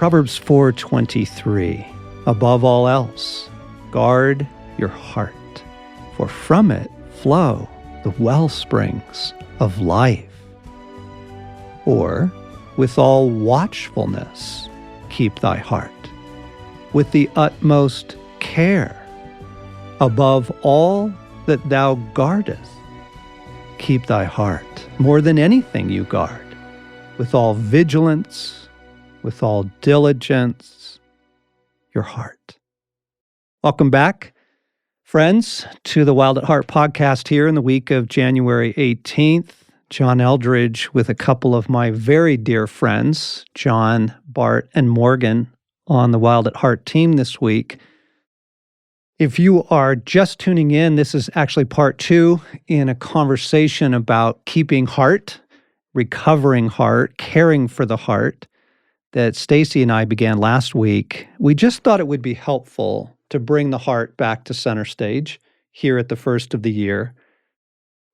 Proverbs 4:23, above all else, guard your heart, for from it flow the well springs of life. Or, with all watchfulness, keep thy heart, with the utmost care. Above all that thou guardest, keep thy heart, more than anything you guard, with all vigilance, with all diligence, your heart. Welcome back, friends, to the Wild at Heart podcast here in the week of January 18th. John Eldridge with a couple of my very dear friends, John, Bart, and Morgan, on the Wild at Heart team this week. If you are just tuning in, this is actually part 2 in a conversation about keeping heart, recovering heart, caring for the heart that Stacy and I began last week. We just thought it would be helpful to bring the heart back to center stage here at the first of the year.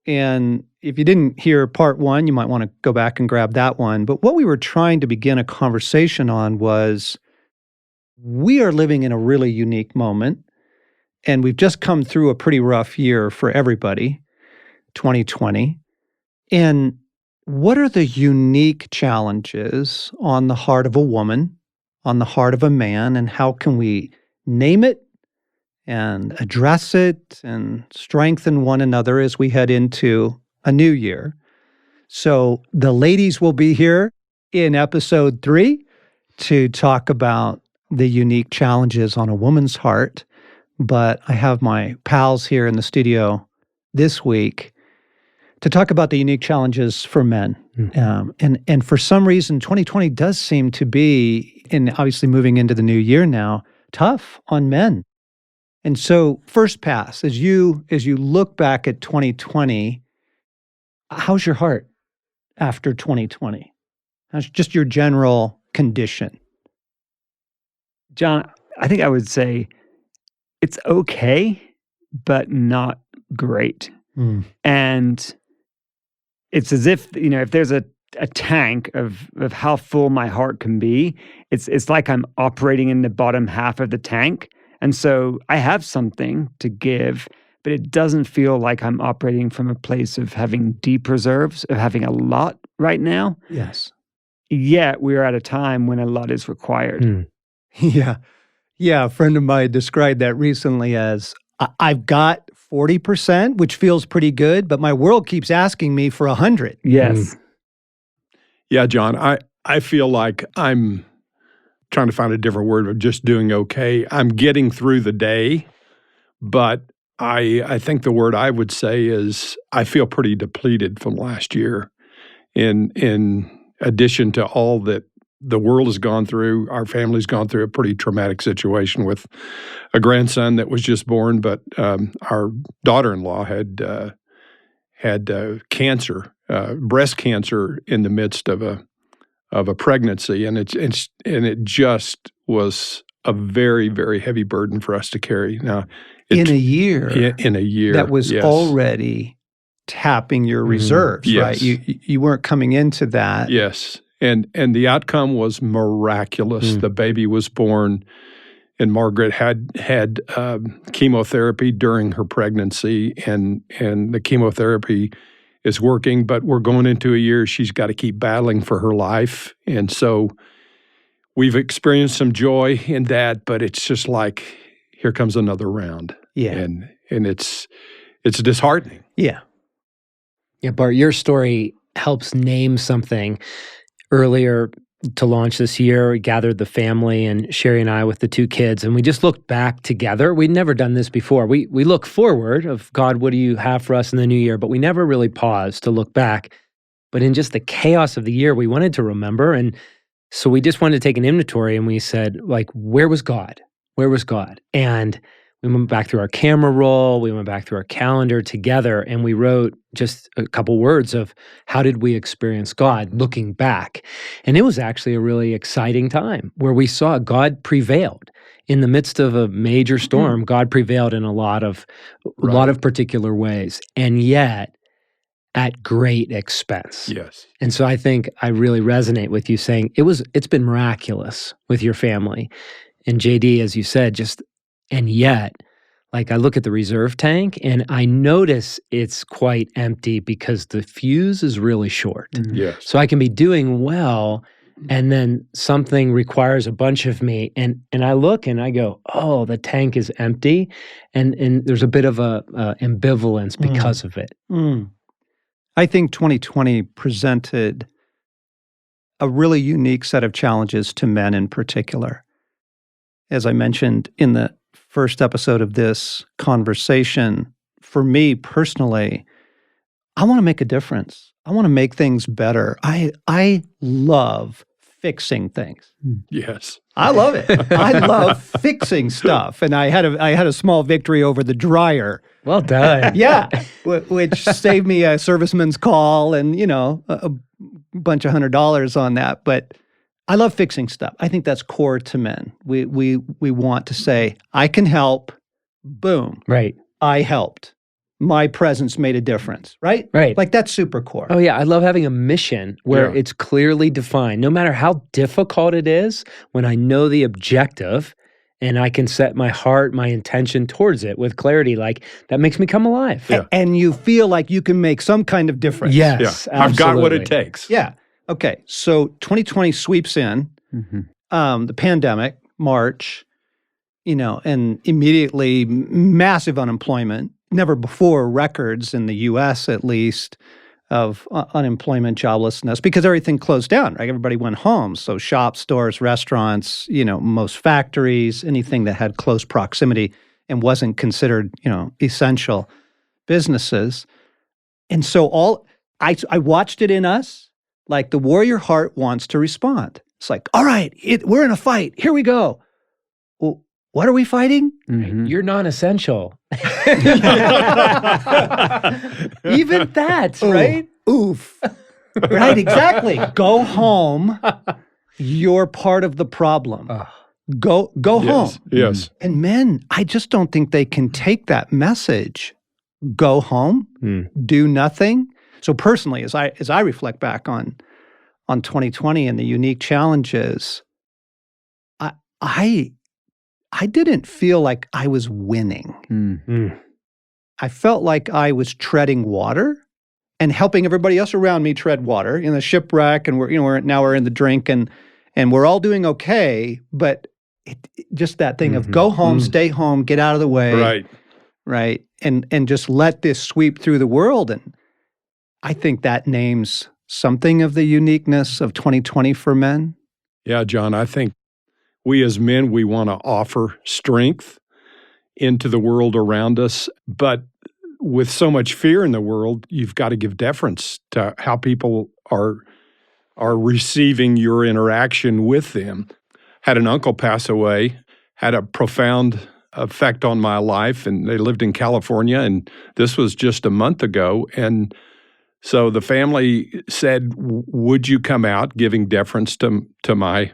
And if you didn't hear part 1, you might want to go back and grab that one. But what we were trying to begin a conversation on was we are living in a really unique moment, and we've just come through a pretty rough year for everybody, 2020. And what are the unique challenges on the heart of a woman, on the heart of a man, and how can we name it and address it and strengthen one another as we head into a new year? So the ladies will be here in episode 3 to talk about the unique challenges on a woman's heart. But I have my pals here in the studio this week to talk about the unique challenges for men. And for some reason, 2020 does seem to be, and obviously moving into the new year now, tough on men. And so first pass, as you look back at 2020, how's your heart after 2020? How's just your general condition? John, I think I would say it's okay, but not great. And it's as if, if there's a tank of how full my heart can be, it's like I'm operating in the bottom half of the tank. And so I have something to give, but it doesn't feel like I'm operating from a place of having deep reserves, of having a lot right now. Yes. Yet we are at a time when a lot is required. Yeah. Yeah, a friend of mine described that recently as, I've got 40%, which feels pretty good, but my world keeps asking me for 100. Yes. Yeah, John, I feel like I'm trying to find a different word of just doing okay. I'm getting through the day, but I think the word I would say is I feel pretty depleted from last year. In addition to all that the world has gone through, our family's gone through a pretty traumatic situation with a grandson that was just born, but our daughter-in-law had cancer, breast cancer, in the midst of a pregnancy, and it just was a very, very heavy burden for us to carry. Now, in a year, that was already tapping your reserves, right? You weren't coming into that. Yes. And the outcome was miraculous. The baby was born, and Margaret had chemotherapy during her pregnancy, and the chemotherapy is working, but we're going into a year she's got to keep battling for her life. And so we've experienced some joy in that, but it's just like, here comes another round. Yeah. And it's disheartening. Yeah. Yeah, Bart, your story helps name something. Earlier to launch this year, we gathered the family and Sherry and I with the 2 kids, and we just looked back together. We'd never done this before. We look forward of, God, what do you have for us in the new year? But we never really paused to look back. But in just the chaos of the year, we wanted to remember. And so we just wanted to take an inventory, and we said, like, where was God? Where was God? And we went back through our camera roll, we went back through our calendar together, and we wrote just a couple words of how did we experience God looking back. And it was actually a really exciting time where we saw God prevailed. In the midst of a major storm, God prevailed in a lot of particular ways. And yet, at great expense. Yes. And so I think I really resonate with you saying it's been miraculous with your family. And JD, as you said, and yet, like I look at the reserve tank and I notice it's quite empty because the fuse is really short. Yes. So I can be doing well, and then something requires a bunch of me, and I look and I go, oh, the tank is empty, and there's a bit of a ambivalence because of it. I think 2020 presented a really unique set of challenges to men in particular. As I mentioned in the first episode of this conversation, for me personally, I want to make a difference. I want to make things better. I love fixing things. Yes. I love it. I love fixing stuff. And I had a small victory over the dryer. Well done. Yeah, which saved me a serviceman's call and, a bunch of $100 on that. But I love fixing stuff. I think that's core to men. We want to say, I can help. Boom. Right. I helped. My presence made a difference, right? Right. Like that's super core. Oh, yeah. I love having a mission where it's clearly defined. No matter how difficult it is, when I know the objective and I can set my heart, my intention towards it with clarity, like that makes me come alive. Yeah. And you feel like you can make some kind of difference. Yes. Yeah. I've got what it absolutely. takes. Yeah. Okay. So 2020 sweeps in, the pandemic, March, and immediately massive unemployment. Never before records in the U.S. at least of unemployment, joblessness, because everything closed down, right? Everybody went home. So shops, stores, restaurants, most factories, anything that had close proximity and wasn't considered, essential businesses. And so I watched it in us, like the warrior heart wants to respond. It's like, all right, we're in a fight. Here we go. Well, what are we fighting? You're non-essential. Even that, Ooh, right? Oof. Right, exactly. Go home. You're part of the problem. Go home. Yes. And men, I just don't think they can take that message. Go home, do nothing. So personally, as I reflect back on 2020 and the unique challenges, I didn't feel like I was winning. I felt like I was treading water and helping everybody else around me tread water in the shipwreck, and we're in the drink, and we're all doing okay. But just that thing of go home, stay home, get out of the way, right, and just let this sweep through the world. And I think that names something of the uniqueness of 2020 for men. Yeah, John, I think we as men, we want to offer strength into the world around us. But with so much fear in the world, you've got to give deference to how people are receiving your interaction with them. Had an uncle pass away, had a profound effect on my life, and they lived in California, and this was just a month ago. And so the family said, would you come out, giving deference to my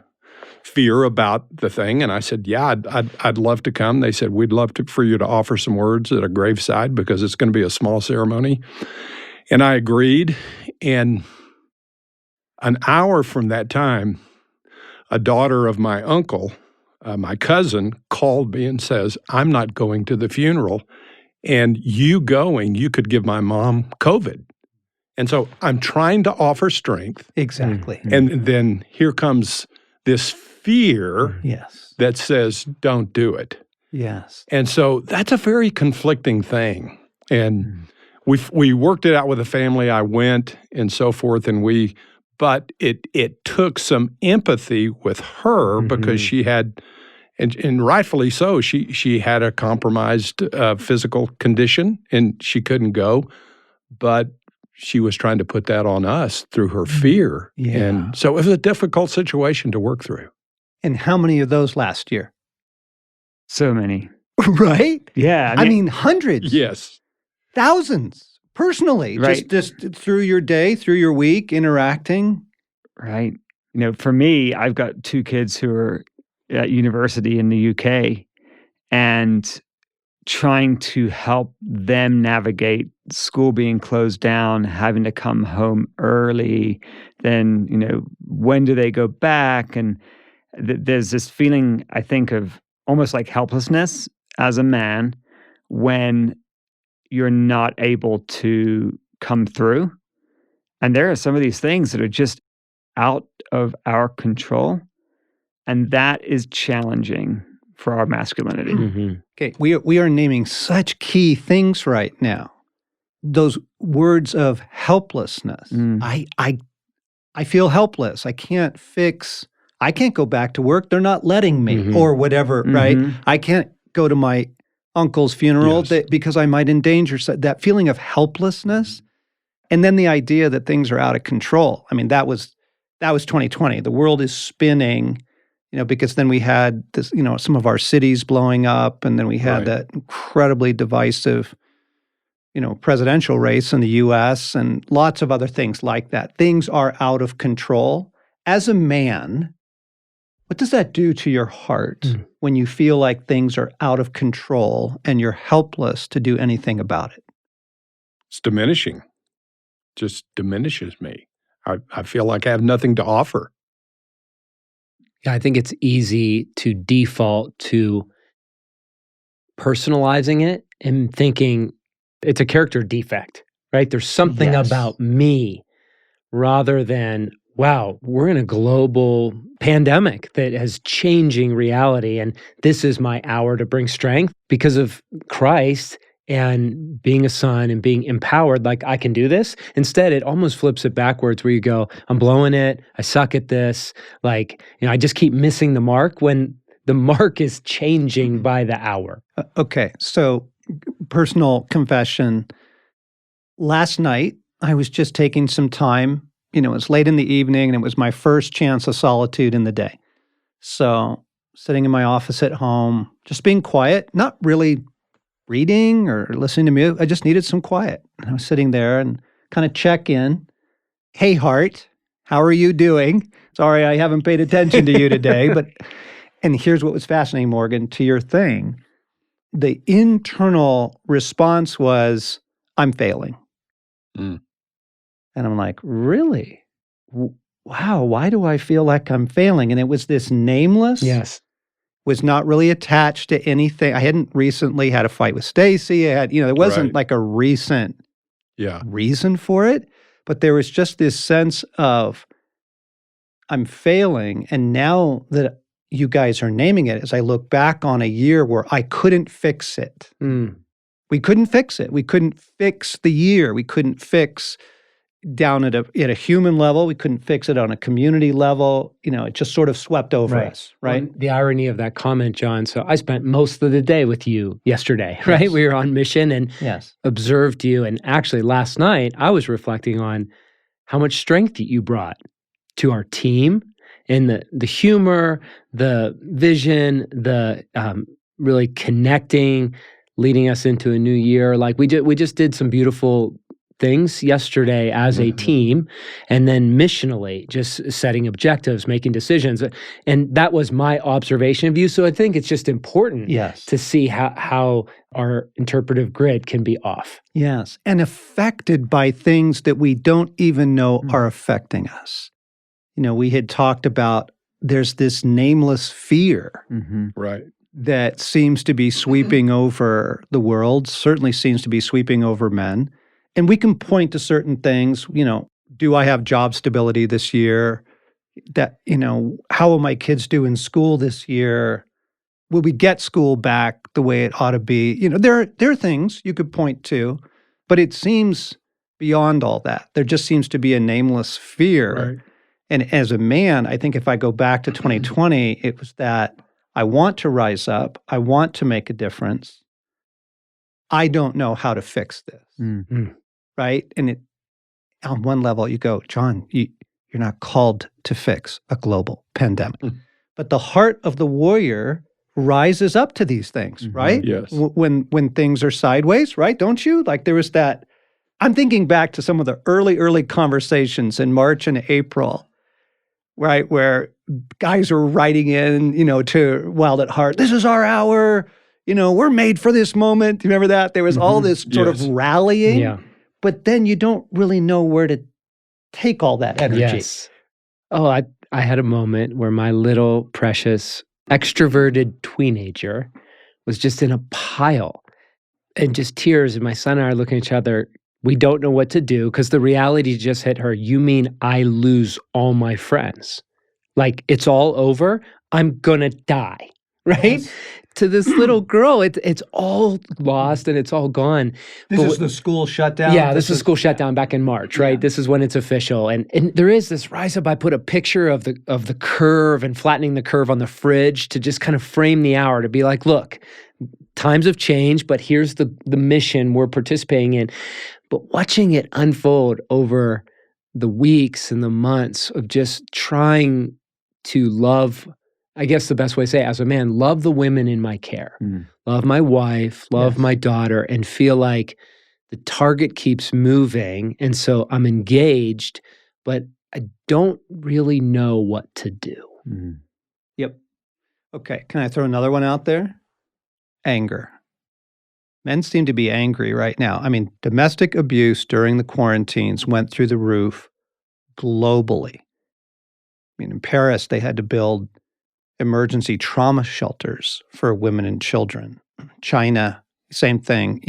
fear about the thing? And I said, yeah, I'd love to come. They said, we'd love for you to offer some words at a graveside because it's going to be a small ceremony. And I agreed. And an hour from that time, a daughter of my uncle, my cousin, called me and says, I'm not going to the funeral. And you going, you could give my mom COVID. And so I'm trying to offer strength. Exactly. And then here comes this fear that says, don't do it. Yes. And so that's a very conflicting thing. And we worked it out with the family. I went and so forth, but it took some empathy with her because she had, and rightfully so, she had a compromised physical condition and she couldn't go, but she was trying to put that on us through her fear. Yeah. And so it was a difficult situation to work through. And how many of those last year? So many. Right? Yeah. I mean hundreds. Yes. Thousands. Personally. Right. Just through your day, through your week, interacting. Right. For me, I've got 2 kids who are at university in the UK. And trying to help them navigate school being closed down, having to come home early, then, when do they go back? And there's this feeling, I think, of almost like helplessness as a man when you're not able to come through. And there are some of these things that are just out of our control. And that is challenging for our masculinity. Mm-hmm. Okay, we are naming such key things right now. Those words of helplessness. I feel helpless. I can't go back to work. They're not letting me, or whatever, right? I can't go to my uncle's funeral because I might endanger that feeling of helplessness. And then the idea that things are out of control. I mean, that was 2020. The world is spinning. Because then we had this, some of our cities blowing up, and then we had that incredibly divisive, presidential race in the U.S. and lots of other things like that. Things are out of control. As a man, what does that do to your heart when you feel like things are out of control and you're helpless to do anything about it? It's diminishing. Just diminishes me. I feel like I have nothing to offer. Yeah, I think it's easy to default to personalizing it and thinking it's a character defect, right? There's something about me rather than, wow, we're in a global pandemic that is changing reality, and this is my hour to bring strength because of Christ and being a son and being empowered, like I can do this. Instead, it almost flips it backwards where you go, I'm blowing it. I suck at this. I just keep missing the mark when the mark is changing by the hour. Okay. So personal confession. Last night, I was just taking some time. It was late in the evening and it was my first chance of solitude in the day. So sitting in my office at home, just being quiet, not really reading or listening to music. I just needed some quiet. And I was sitting there and kind of check in. Hey, heart, how are you doing? Sorry, I haven't paid attention to you today. And here's what was fascinating, Morgan, to your thing. The internal response was, I'm failing. And I'm like, really? Wow, why do I feel like I'm failing? And it was this nameless. Yes. Was not really attached to anything. I hadn't recently had a fight with Stacy. There wasn't like a recent reason for it, but there was just this sense of I'm failing. And now that you guys are naming it, as I look back on a year where I couldn't fix it. We couldn't fix it. We couldn't fix the year. We couldn't fix down at a human level. We couldn't fix it on a community level. It just sort of swept over us, right? Well, the irony of that comment, John. So I spent most of the day with you yesterday, right? We were on mission and observed you. And actually last night, I was reflecting on how much strength you brought to our team and the humor, the vision, the really connecting, leading us into a new year. Like we just did some beautiful things yesterday as a team, and then missionally, just setting objectives, making decisions. And that was my observation of you. So I think it's just important to see how our interpretive grid can be off. Yes, and affected by things that we don't even know are affecting us. We had talked about there's this nameless fear that seems to be sweeping over the world, certainly seems to be sweeping over men. And we can point to certain things, do I have job stability this year? That, how will my kids do in school this year? Will we get school back the way it ought to be? There are things you could point to, but it seems beyond all that. There just seems to be a nameless fear. Right. And as a man, I think if I go back to 2020, it was that I want to rise up. I want to make a difference. I don't know how to fix this. Right? And on one level, you go, John, you're not called to fix a global pandemic. But the heart of the warrior rises up to these things, right? Yes. When things are sideways, right? Don't you? Like there was that. I'm thinking back to some of the early conversations in March and April, right? Where guys were writing in, to Wild at Heart, this is our hour. we're made for this moment. Do you remember that? There was all this sort of rallying, Yeah. but then you don't really know where to take all that energy. Yes. Oh, I had a moment where my little precious extroverted teenager was just in a pile and just tears. And my son and I are looking at each other. We don't know what to do because the reality just hit her. You mean I lose all my friends? Like it's all over? I'm gonna die, right? Yes. To this little girl, it's all lost and it's all gone. This But is the school shutdown? Yeah, this is school shutdown back in March, right? Yeah. This is when it's official. And there is this rise up. I put a picture of the curve and flattening the curve on the fridge to just kind of frame the hour to be like, look, times have changed, but here's the mission we're participating in. But watching it unfold over the weeks and the months of just trying to love, I guess the best way to say it, as a man, love the women in my care, love my wife, love my daughter, and feel like the target keeps moving. And so I'm engaged, but I don't really know what to do. Yep. Okay. Can I throw another one out there? Anger. Men seem to be angry right now. I mean, domestic abuse during the quarantines went through the roof globally. I mean, in Paris, they had to build emergency trauma shelters for women and children. China, same thing.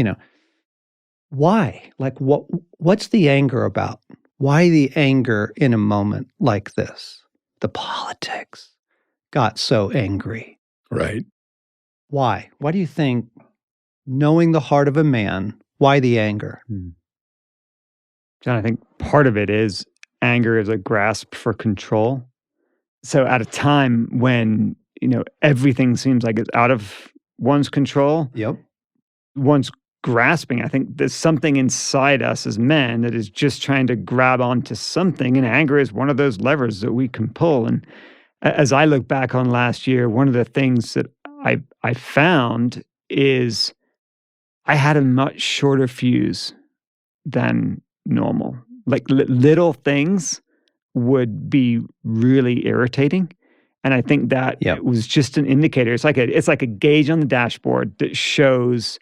Why? Like, what's the anger about? Why the anger in a moment like this? The politics got so angry. Right. Why? Why do you think, knowing the heart of a man, why the anger? John, I think part of it is anger is a grasp for control. So at a time when, everything seems like it's out of one's control, Yep. one's grasping. I think there's something inside us as men that is just trying to grab onto something, and anger is one of those levers that we can pull. And as I look back on last year, one of the things that I found is I had a much shorter fuse than normal. Like little things would be really irritating. And I think that it was just an indicator. It's like a gauge on the dashboard that shows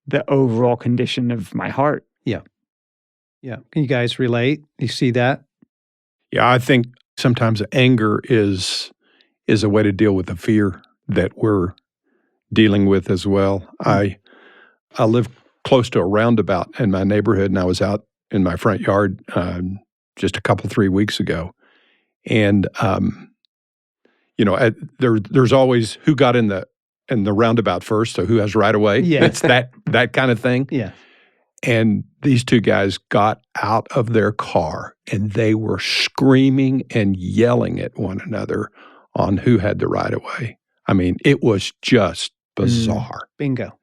the overall condition of my heart. Yeah. Yeah. Can you guys relate? You see that? Yeah, I think sometimes anger is a way to deal with the fear that we're dealing with as well. I live close to a roundabout in my neighborhood, and I was out in my front yard just 3 weeks ago. And there's always who got in the roundabout first, so who has right of way. Yeah. It's that kind of thing. Yeah. And these two guys got out of their car and they were screaming and yelling at one another on who had the right of way. I mean, it was just bizarre. Bingo.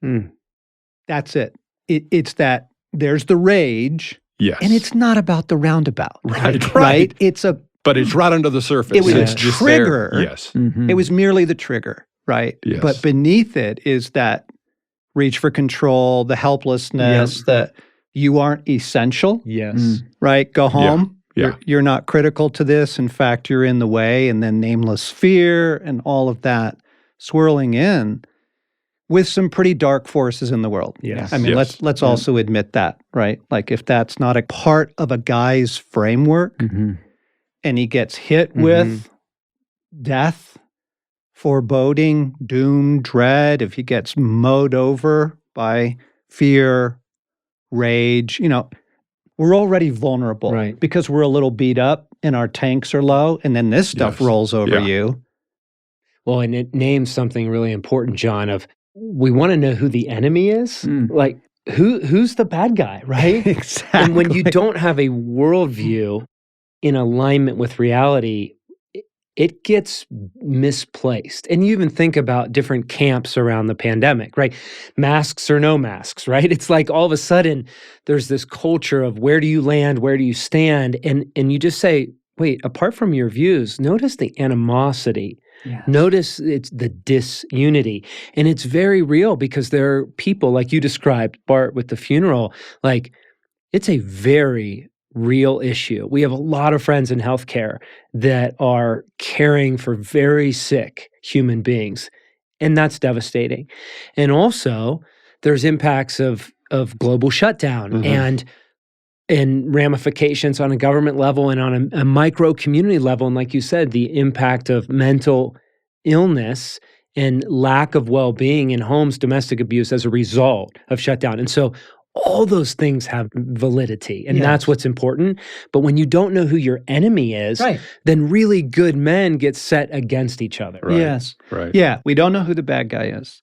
That's it. It's that there's the rage. Yes. And it's not about the roundabout. Right. Right? But it's right under the surface. It was It's a just trigger. there. Yes. It was merely the trigger, right? Yes. But beneath it is that reach for control, the helplessness, that you aren't essential. Yes. Right? Go home. Yeah. You're not critical to this. In fact, you're in the way. And then nameless fear and all of that swirling in with some pretty dark forces in the world. Yes. I mean, let's also admit that, right? Like if that's not a part of a guy's framework and he gets hit with death, foreboding, doom, dread, if he gets mowed over by fear, rage, we're already vulnerable because we're a little beat up and our tanks are low, and then this stuff rolls over you. Well, and it names something really important, John, of we want to know who the enemy is. Like who's the bad guy, right? Exactly. And when you don't have a worldview in alignment with reality, it gets misplaced. And you even think about different camps around the pandemic, right? Masks or no masks, right? It's like all of a sudden there's this culture of where do you land, where do you stand? And you just say, wait, apart from your views, notice the animosity. Yes. Notice it's the disunity. And it's very real because there are people like you described, Bart, with the funeral, like it's a very real issue. We have a lot of friends in healthcare that are caring for very sick human beings. And that's devastating. And also, there's impacts of global shutdown and ramifications on a government level and on a micro community level. And like you said, the impact of mental illness and lack of well-being in homes, domestic abuse as a result of shutdown. And so all those things have validity, and that's what's important. But when you don't know who your enemy is, then really good men get set against each other. Right. Yes. Right. Yeah. We don't know who the bad guy is.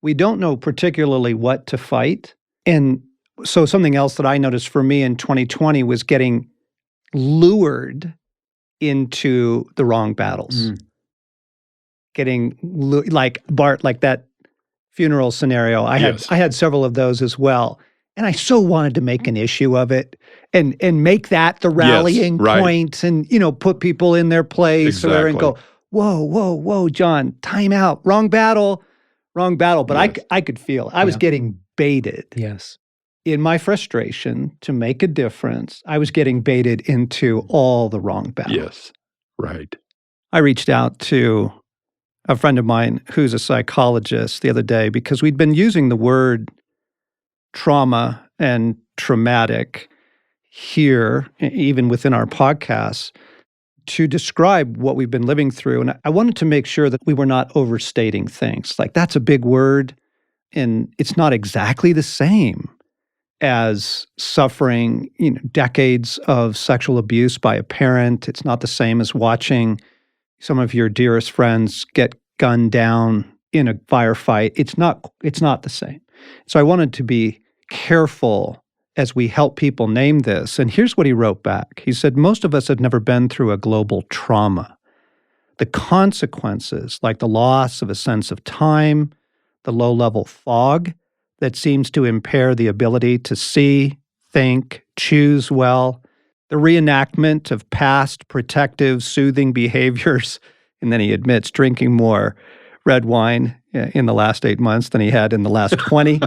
We don't know particularly what to fight. And so something else that I noticed for me in 2020 was getting lured into the wrong battles. Getting like Bart, like that funeral scenario. I had several of those as well. And I so wanted to make an issue of it and make that the rallying point and, put people in their place or and go, whoa, John, time out, wrong battle. But I could feel I was getting baited. Yes. In my frustration to make a difference, I was getting baited into all the wrong battles. Yes, right. I reached out to a friend of mine who's a psychologist the other day because we'd been using the word trauma and traumatic here, even within our podcasts, to describe what we've been living through. And I wanted to make sure that we were not overstating things. Like, that's a big word, and it's not exactly the same as suffering, decades of sexual abuse by a parent. It's not the same as watching some of your dearest friends get gunned down in a firefight. It's not the same. So I wanted to be careful as we help people name this. And here's what he wrote back. He said, most of us have never been through a global trauma. The consequences, like the loss of a sense of time, the low-level fog that seems to impair the ability to see, think, choose well, the reenactment of past protective, soothing behaviors, and then he admits drinking more red wine in the last 8 months than he had in the last 20.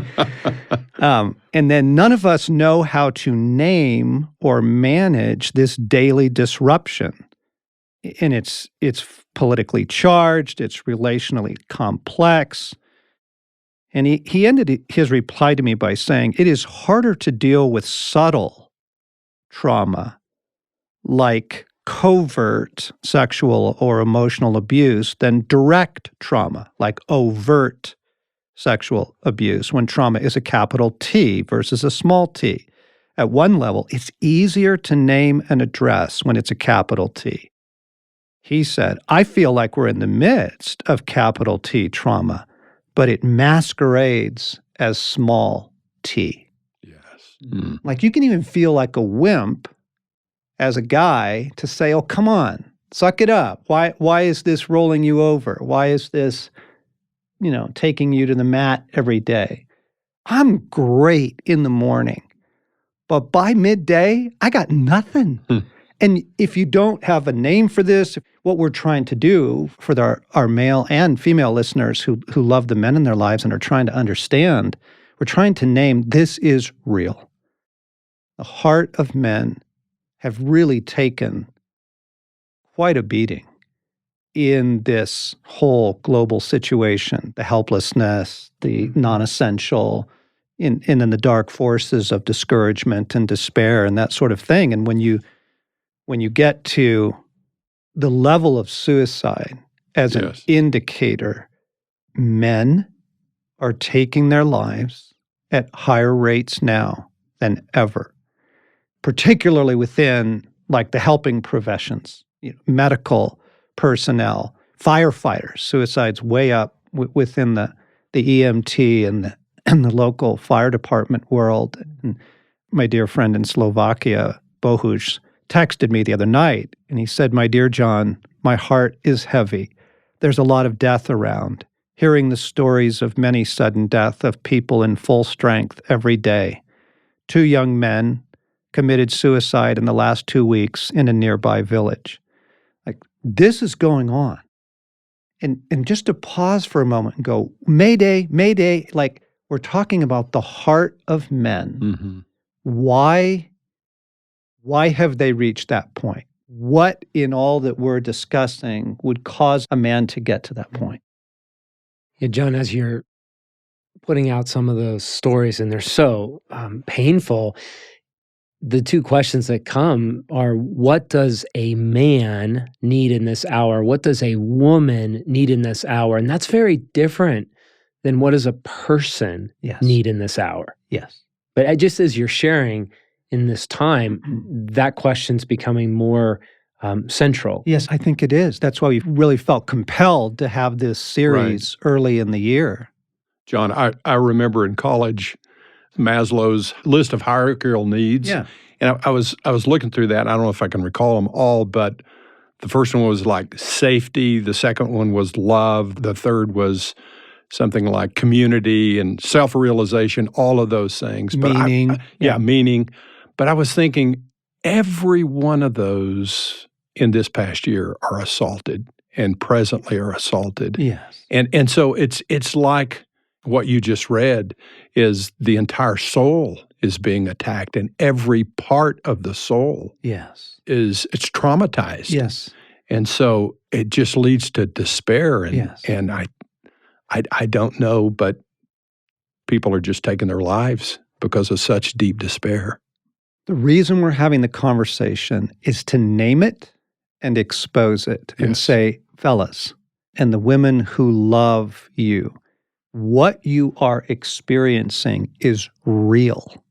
And then none of us know how to name or manage this daily disruption. And it's politically charged, it's relationally complex. And he ended his reply to me by saying, it is harder to deal with subtle trauma like covert sexual or emotional abuse than direct trauma like overt sexual abuse, when trauma is a capital T versus a small t. At one level, it's easier to name and address when it's a capital T. He said, I feel like we're in the midst of capital T trauma, but it masquerades as small t. Yes. Mm. Like, you can even feel like a wimp as a guy to say, oh, come on, suck it up. Why is this rolling you over? Why is this, taking you to the mat every day? I'm great in the morning, but by midday, I got nothing. And if you don't have a name for this, what we're trying to do for our male and female listeners who love the men in their lives and are trying to understand, we're trying to name this is real. The heart of men have really taken quite a beating in this whole global situation, the helplessness, the non-essential, and in the dark forces of discouragement and despair and that sort of thing. And when you get to the level of suicide as an indicator, men are taking their lives at higher rates now than ever, particularly within like the helping professions, medical personnel, firefighters. Suicide's way up within the EMT and the local fire department world. And my dear friend in Slovakia, Bohuš, texted me the other night, and he said, my dear John, my heart is heavy. There's a lot of death around. Hearing the stories of many sudden death of people in full strength every day. 2 young men committed suicide in the last 2 weeks in a nearby village. Like, this is going on. And just to pause for a moment and go, Mayday, Mayday, like, we're talking about the heart of men. Mm-hmm. Why have they reached that point? What in all that we're discussing would cause a man to get to that point? Yeah, John, as you're putting out some of those stories, and they're so painful, the two questions that come are, what does a man need in this hour? What does a woman need in this hour? And that's very different than what does a person Yes. need in this hour. Yes. But just as you're sharing in this time, that question's becoming more central. Yes, I think it is. That's why we really felt compelled to have this series early in the year. John, I remember in college Maslow's list of hierarchical needs. Yeah. And I was looking through that. I don't know if I can recall them all, but the first one was like safety. The second one was love. The third was something like community and self-realization, all of those things. Meaning. Meaning. But I was thinking every one of those in this past year are assaulted and presently are assaulted. Yes. And so it's like what you just read is the entire soul is being attacked, and every part of the soul Yes. it's traumatized. Yes. And so it just leads to despair. And Yes. and I don't know, but people are just taking their lives because of such deep despair. The reason we're having the conversation is to name it and expose it and say, fellas, and the women who love you, what you are experiencing is real.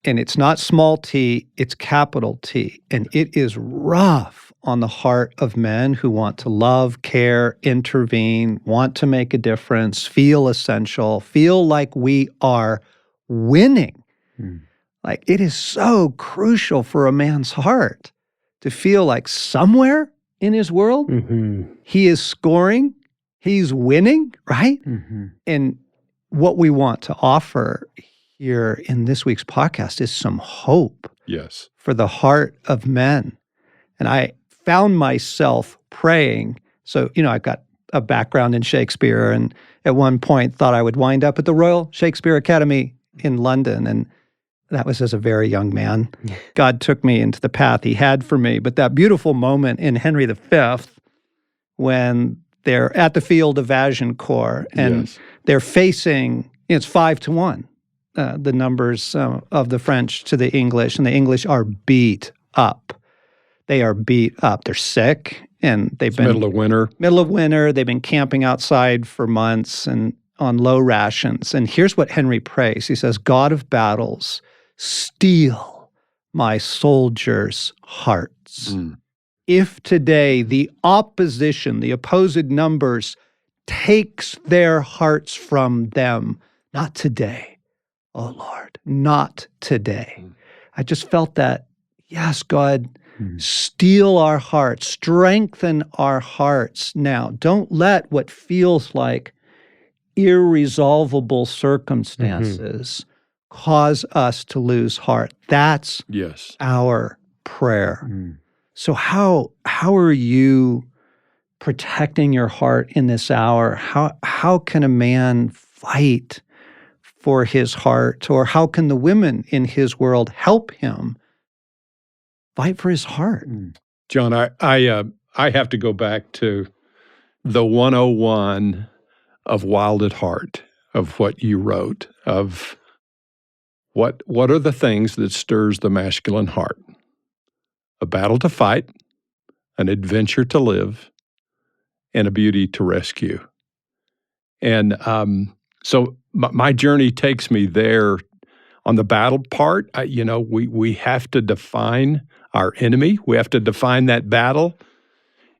And it's not small t, it's capital T. And it is rough on the heart of men who want to love, care, intervene, want to make a difference, feel essential, feel like we are winning. Like, it is so crucial for a man's heart to feel like somewhere in his world, he is scoring, he's winning, right? And what we want to offer here in this week's podcast is some hope for the heart of men. And I found myself praying. So, I've got a background in Shakespeare, and at one point thought I would wind up at the Royal Shakespeare Academy in London. And that was as a very young man. God took me into the path he had for me. But that beautiful moment in Henry V, when they're at the field of Agincourt and they're facing, it's 5-1, the numbers of the French to the English, and the English are beat up. They are beat up. They're sick, and they've been— middle of winter. Middle of winter. They've been camping outside for months and on low rations. And here's what Henry prays. He says, God of battles, steel my soldiers' hearts. If today the opposition, the opposed numbers, takes their hearts from them, not today, oh Lord, not today. I just felt that, yes, God, steel our hearts, strengthen our hearts now. Don't let what feels like irresolvable circumstances cause us to lose heart. That's our prayer. So how are you protecting your heart in this hour? How can a man fight for his heart, or how can the women in his world help him fight for his heart? John, I have to go back to the 101 of Wild at Heart, of what you wrote, of what are the things that stirs the masculine heart? A battle to fight, an adventure to live, and a beauty to rescue. And so my journey takes me there. On the battle part, we have to define our enemy. We have to define that battle.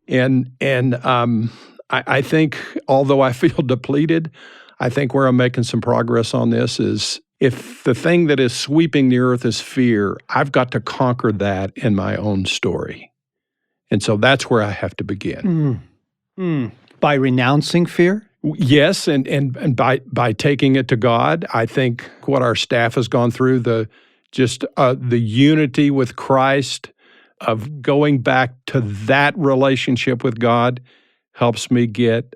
And I think, although I feel depleted, I think where I'm making some progress on this is, if the thing that is sweeping the earth is fear, I've got to conquer that in my own story. And so that's where I have to begin. By renouncing fear? Yes, and by taking it to God. I think what our staff has gone through, the unity with Christ, of going back to that relationship with God, helps me get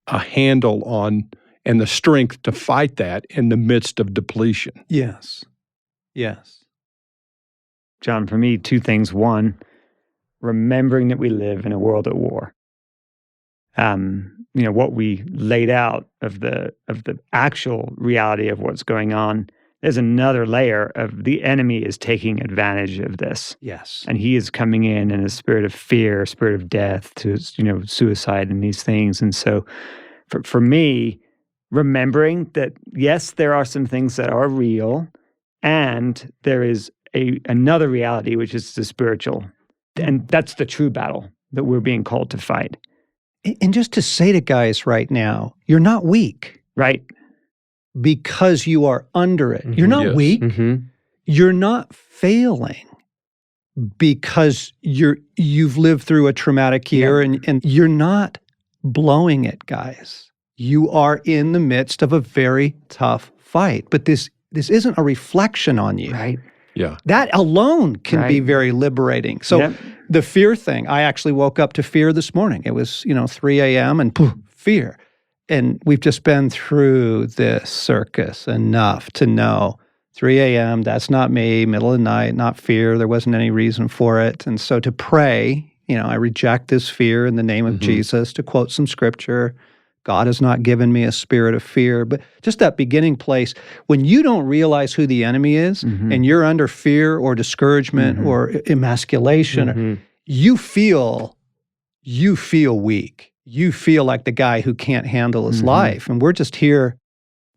a handle on and the strength to fight that in the midst of depletion. Yes. John, for me, two things. One, remembering that we live in a world at war. what we laid out of the actual reality of what's going on, there's another layer of the enemy is taking advantage of this. Yes. And he is coming in a spirit of fear, spirit of death, to suicide and these things. And so for me, remembering that, yes, there are some things that are real, and there is another reality, which is the spiritual. And that's the true battle that we're being called to fight. And just to say to guys right now, you're not weak. Right. Because you are under it. You're not Yes. weak. You're not failing because you've lived through a traumatic year, and you're not blowing it, guys. You are in the midst of a very tough fight. But this isn't a reflection on you. Right. Yeah. That alone can be very liberating. So the fear thing, I actually woke up to fear this morning. It was, 3 a.m. and poof, fear. And we've just been through this circus enough to know 3 a.m., that's not me, middle of the night, not fear. There wasn't any reason for it. And so to pray, I reject this fear in the name of Jesus, to quote some scripture. God has not given me a spirit of fear. But just that beginning place, when you don't realize who the enemy is and you're under fear or discouragement or emasculation, you feel weak. You feel like the guy who can't handle his life. And we're just here.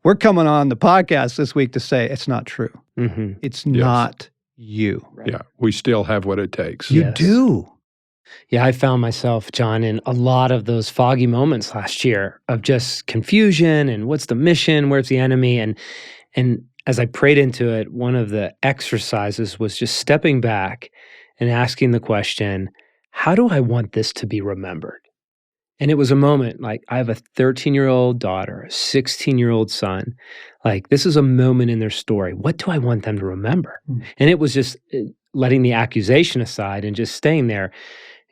We're coming on the podcast this week to say it's not true. It's not you. Right. Yeah. We still have what it takes. You do. Yeah, I found myself, John, in a lot of those foggy moments last year of just confusion and what's the mission, where's the enemy? And as I prayed into it, one of the exercises was just stepping back and asking the question, how do I want this to be remembered? And it was a moment, like, I have a 13-year-old daughter, a 16-year-old son. Like, this is a moment in their story. What do I want them to remember? And it was just letting the accusation aside and just staying there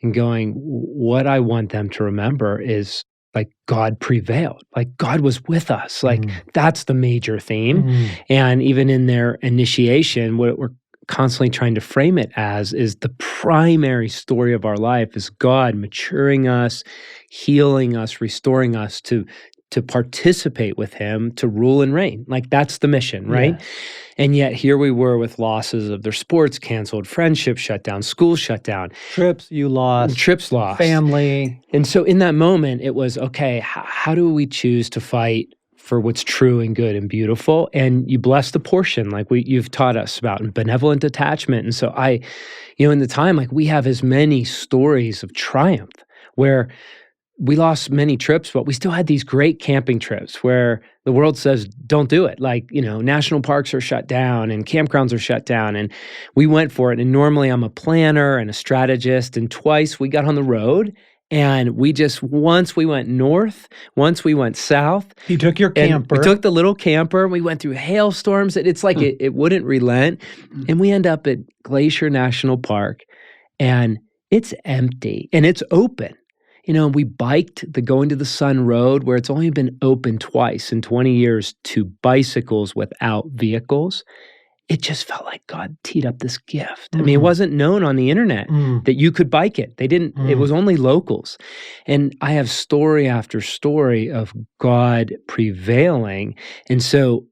and going, what I want them to remember is, like, God prevailed. Like, God was with us. Like, that's the major theme. And even in their initiation, what we're constantly trying to frame it as is the primary story of our life is God maturing us, healing us, restoring us to participate with him, to rule and reign. Like, that's the mission, right? Yeah. And yet here we were with losses of their sports canceled, friendships shut down, school shut down. Trips lost. Family. And so in that moment, it was, okay, how do we choose to fight for what's true and good and beautiful? And you bless the portion, like you've taught us about, and benevolent detachment. And so in the time, like, we have as many stories of triumph where we lost many trips, but we still had these great camping trips where the world says, don't do it. Like, national parks are shut down and campgrounds are shut down. And we went for it. And normally I'm a planner and a strategist. And twice we got on the road. And once we went north, once we went south. You took your camper. We took the little camper. We went through hailstorms. It's like it wouldn't relent. And we end up at Glacier National Park, and it's empty and it's open. We biked the Going to the Sun Road, where it's only been open twice in 20 years to bicycles without vehicles. It just felt like God teed up this gift. I mean, it wasn't known on the internet that you could bike it. They didn't, it was only locals. And I have story after story of God prevailing. And so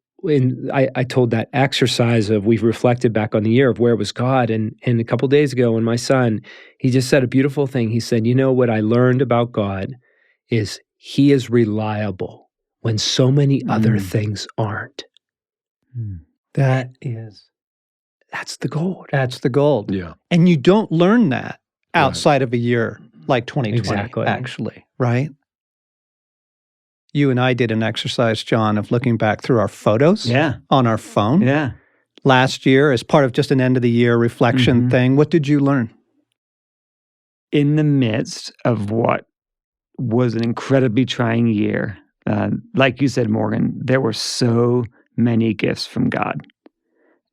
I told that exercise of, we've reflected back on the year of where was God. And a couple days ago, when my son, he just said a beautiful thing. He said, what I learned about God is he is reliable when so many other things aren't. That's the gold. That's the gold. Yeah. And you don't learn that outside of a year like 2020, actually, right? You and I did an exercise, John, of looking back through our photos on our phone. Yeah. Last year, as part of just an end of the year reflection thing. What did you learn? In the midst of what was an incredibly trying year, like you said, Morgan, there were so many gifts from God.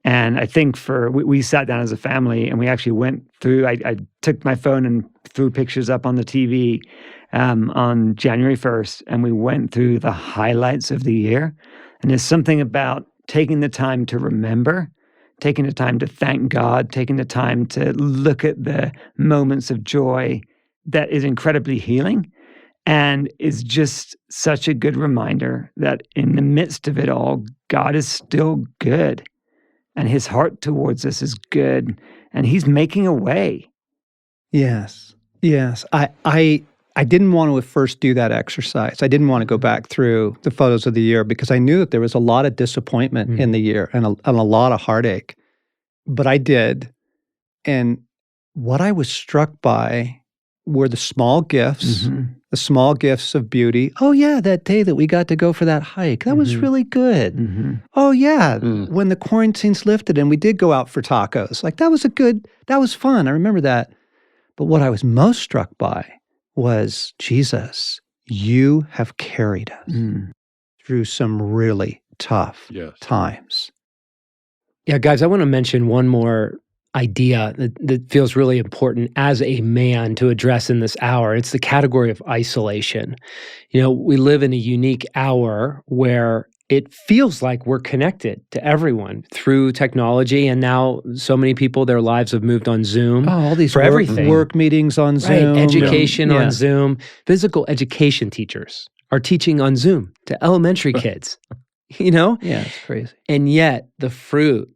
And I think we sat down as a family and we actually went through, I took my phone and threw pictures up on the TV on January 1st, and we went through the highlights of the year. And there's something about taking the time to remember, taking the time to thank God, taking the time to look at the moments of joy that is incredibly healing. and is just such a good reminder that in the midst of it all, God is still good, and his heart towards us is good, and he's making a way. Yes. Yes. I didn't want to at first do that exercise. I didn't want to go back through the photos of the year because I knew that there was a lot of disappointment in the year and a lot of heartache. But I did. And what I was struck by were the small gifts, the small gifts of beauty. Oh, yeah, that day that we got to go for that hike, that was really good. Oh, yeah, when the quarantine's lifted and we did go out for tacos, like that was fun. I remember that. But what I was most struck by was, Jesus, you have carried us through some really tough times. Yeah, guys, I want to mention one more idea that feels really important as a man to address in this hour. It's the category of isolation. You know, we live in a unique hour where it feels like we're connected to everyone through technology, and now so many people, their lives have moved on Zoom. Oh, all these for everything. Work meetings on Zoom. Right, education on Zoom. Physical education teachers are teaching on Zoom to elementary kids, you know? Yeah, it's crazy. And yet the fruit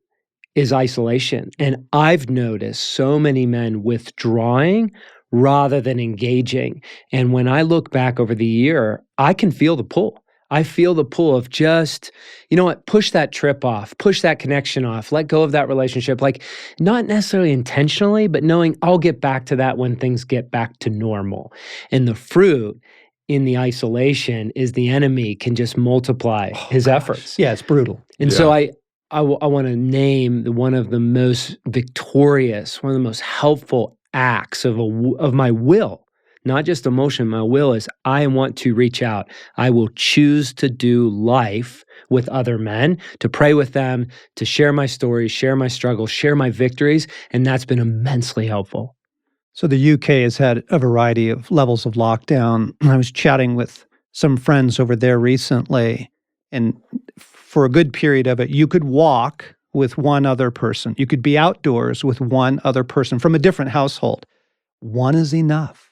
is isolation. And I've noticed so many men withdrawing rather than engaging. And when I look back over the year, I can feel the pull. I feel the pull of just, you know what, push that trip off, push that connection off, let go of that relationship. Like, not necessarily intentionally, but knowing I'll get back to that when things get back to normal. And the fruit in the isolation is the enemy can just multiply his efforts. Yeah, it's brutal. And so I want to name one of the most victorious, one of the most helpful acts of my will, not just emotion. My will is I want to reach out. I will choose to do life with other men, to pray with them, to share my stories, share my struggles, share my victories, and that's been immensely helpful. So the UK has had a variety of levels of lockdown. I was chatting with some friends over there recently, and for a good period of it, you could walk with one other person. You could be outdoors with one other person from a different household. One is enough.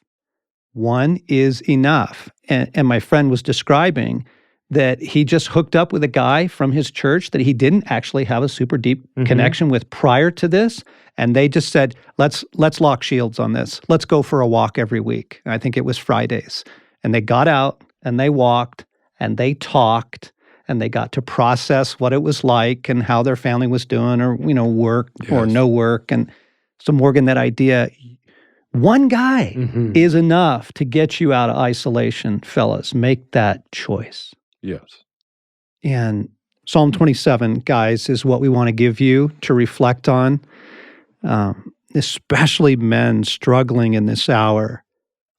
One is enough. And my friend was describing that he just hooked up with a guy from his church that he didn't actually have a super deep connection with prior to this. And they just said, let's lock shields on this. Let's go for a walk every week. And I think it was Fridays. And they got out and they walked and they talked and they got to process what it was like and how their family was doing, or, you know, work or no work. And so, Morgan, that idea, one guy is enough to get you out of isolation, fellas. Make that choice. Yes. And Psalm 27, guys, is what we want to give you to reflect on, especially men struggling in this hour.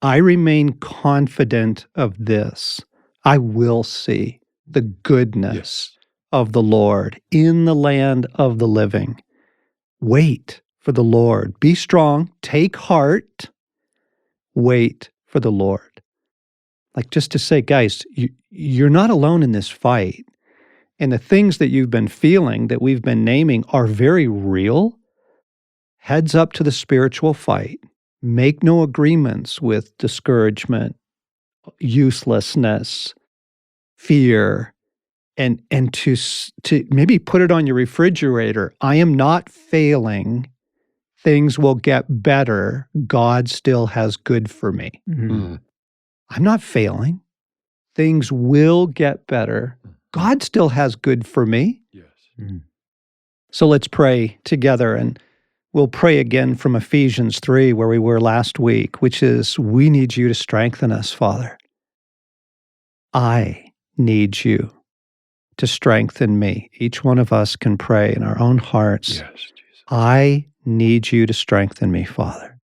I remain confident of this. I will see the goodness of the Lord in the land of the living. Wait for the Lord. Be strong. Take heart. Wait for the Lord. Like, just to say, guys, you're not alone in this fight. And the things that you've been feeling, that we've been naming, are very real. Heads up to the spiritual fight. Make no agreements with discouragement, uselessness, fear, and to maybe put it on your refrigerator. I am not failing. Things will get better. God still has good for me. I'm not failing. Things will get better. God still has good for me. So let's pray together, and we'll pray again from Ephesians 3, where we were last week, which is, we need you to strengthen us, Father. I need you to strengthen me. Each one of us can pray in our own hearts. Yes, Jesus. I need you to strengthen me, Father,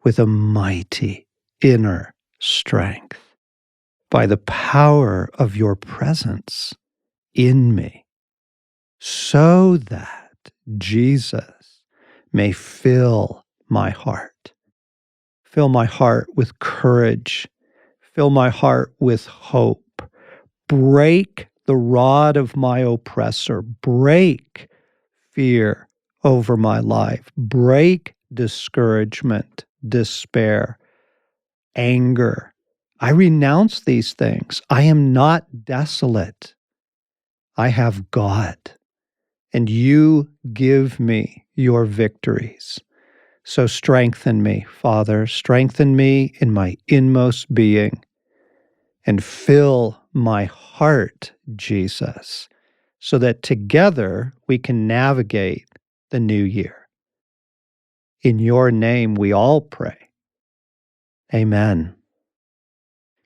with a mighty inner strength by the power of your presence in me, so that Jesus may fill my heart. Fill my heart with courage. Fill my heart with hope. Break the rod of my oppressor. Break fear over my life. Break discouragement, despair, anger, I renounce these things. I am not desolate. I have God, and you give me your victories. So strengthen me, Father, strengthen me in my inmost being, and fill my heart, Jesus, so that together we can navigate the new year. In your name we all pray. Amen.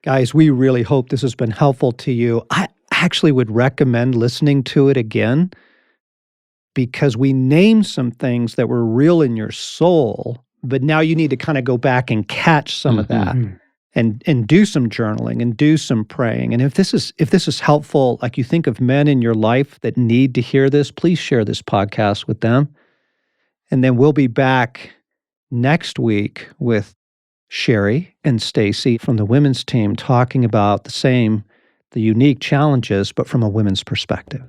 Guys, we really hope this has been helpful to you. I actually would recommend listening to it again because we named some things that were real in your soul, but now you need to kind of go back and catch some of that and do some journaling and do some praying. And if this is helpful, like you think of men in your life that need to hear this, please share this podcast with them. And then we'll be back next week with Sherry and Stacy from the women's team talking about the unique challenges, but from a women's perspective.